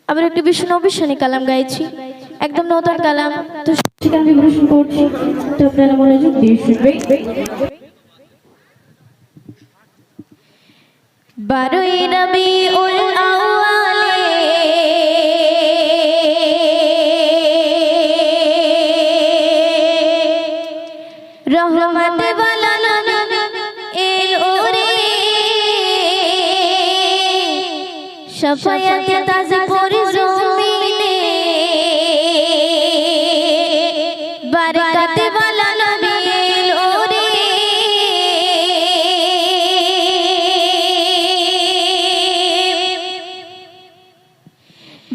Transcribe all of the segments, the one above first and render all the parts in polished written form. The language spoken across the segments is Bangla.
আবার একটি ভীষণ অবিশ্বানী কালাম গাইছি, একদম নতুন কালাম। তো সেটা আমি পরিবেশন করছি, তো আপনারা মনোযোগ দিয়ে শুনবেন। 12ই রবিউল আউয়ালে রহমত ওয়ালা নবী এলো রে, শাফায়াত তাজপুর জমিনে বরকত ওয়ালা নবী এলো রে।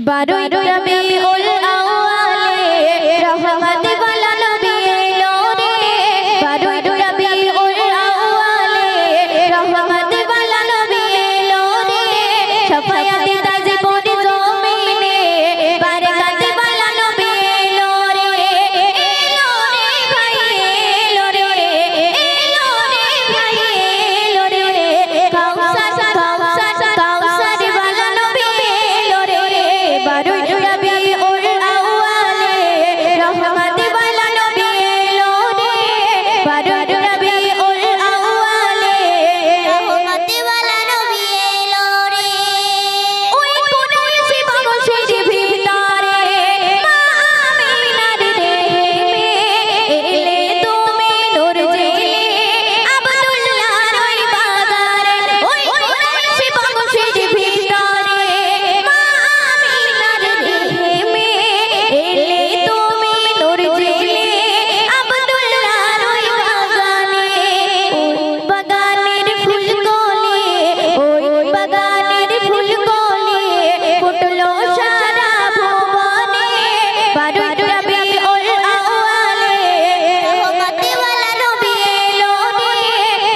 12ই রবিউল আউয়ালে রহমত ওয়ালা নবী এলো রে, 12ই রবিউল আউয়ালে রহমত ওয়ালা নবী এলো রে, শাফায়াত তাজপুর জমিনে বরকত ওয়ালা নবী এলো রে। এলো রে ভাই এলো রে, এলো রে ভাই এলো রে, কাউসার কাউসার কাউসার ওয়ালা নবী এলো রে। 12ই রবিউল আউয়ালে রহমত ওয়ালা নবী এলো রে, 12ই রবিউল আউয়ালে রহমত ওয়ালা নবী এলো রে। ওই কোন শিবগঞ্জের ভিতরে মা আমিনার দেহে এলে তুমি নূর জেলে আব্দুল্লাহর ওই বাগারে। ওই কোন শিবগঞ্জের ভিতরে মা আমিনার দেহে এলে তুমি নূর জেলে আব্দুল্লাহর ওই বাগানে। ওই বাগানের ফুলকলি, ওই বাগানের ফুলকলি ফুটলো সারা ভুবনে। 12ই রবিউল আউয়ালে রহমত ওয়ালা নবী এলো রে,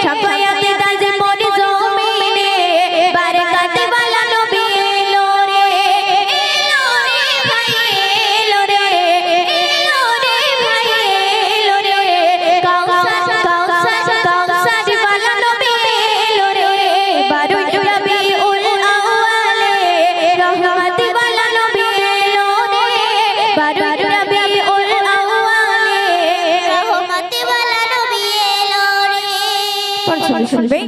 শাফায়াত তাজপুর জমিনে বরকত ওয়ালা নবী এলো রে। এলো রে ভাই এলো রে, এলো রে ভাই এলো রে, কাউসার কাউসার কাউসার ওয়ালা নবী এলো রে। 12ই রবিউল আউয়ালে রহমত ওয়ালা নবী এলো রে, 12ই রবিউল আউয়ালে রহমত ওয়ালা নবী এলো রে। শুনবে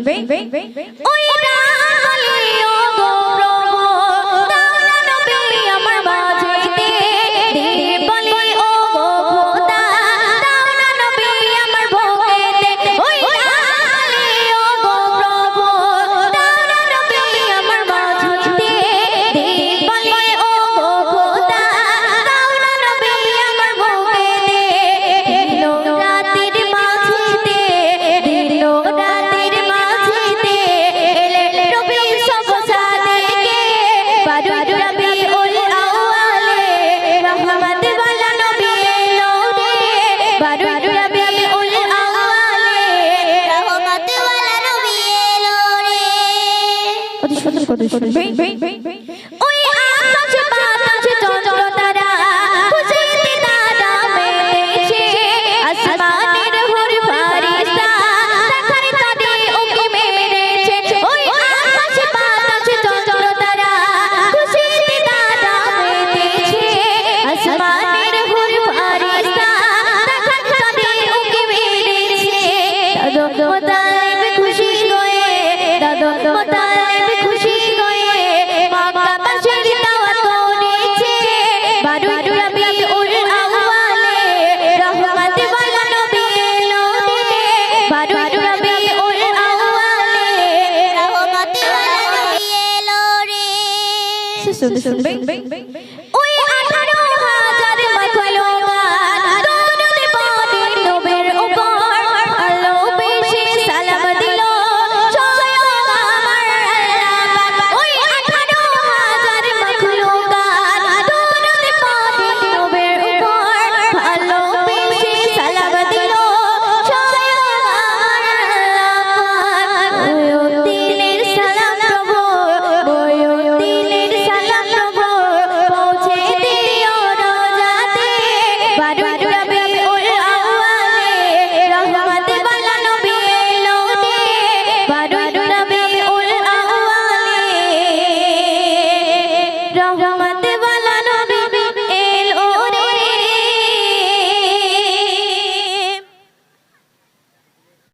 ওই রামলি ও গো প্রভু দাওনা নবী আমার মাঝেতে, দিদি বলি ও গো খোদা দাওনা নবী আমার বুকেতে। ওই রামলি ও গো প্রভু দাওনা নবী আমার মাঝেতে, দিদি বলি ও গো খোদা দাওনা নবী আমার বুকেতে। দিলো রাতের মাঝেতে, দিলো রাতের মাঝেতে এলে নবী সব সাদেকে। 12ই রবিউল আউয়ালে রহমত ওয়ালা নবী এলো রে, 12ই রবিউল আউয়ালে রহমত ওয়ালা নবী এলো রে। অতি সুন্দর করে শুনবে। ওই আকাশ বাতাস চন্দ্র তারা খুশিতে তারা মেলেছে, আসমানের হুর ফারিস্তা দেখার তরে উকি মেরেছে। ওই আকাশ বাতাস চন্দ্র তারা খুশিতে তারা মেলেছে, আসমানের হুর ফারিস্তা দেখার তরে উকি মেরেছে। দাদু মুতালিব খুশি হয়ে, দাদু মুতালিব খুশি হয়ে মক্কাবাসীর দাওয়াত করেছে। 12ই রবিউল আউয়ালে রহমত ওয়ালা নবী এলো রে, 12ই রবিউল আউয়ালে রহমত ওয়ালা নবী এলো রে। শুনবে ওই 18,000 মাখলুকাত দরুদ পড়ে নবীর উপর, আলো বেশি সালাম দিল স্বয়ং আমার আল্লাহ। ওই 18,000 মাখলুকাত দরুদ পড়ে নবীর উপর, আলো বেশি সালাম দিল স্বয়ং আমার আল্লাহ। ওই দিলের সালাম প্রভু, ওই দিলের সালাম প্রভু পৌঁছে রহমান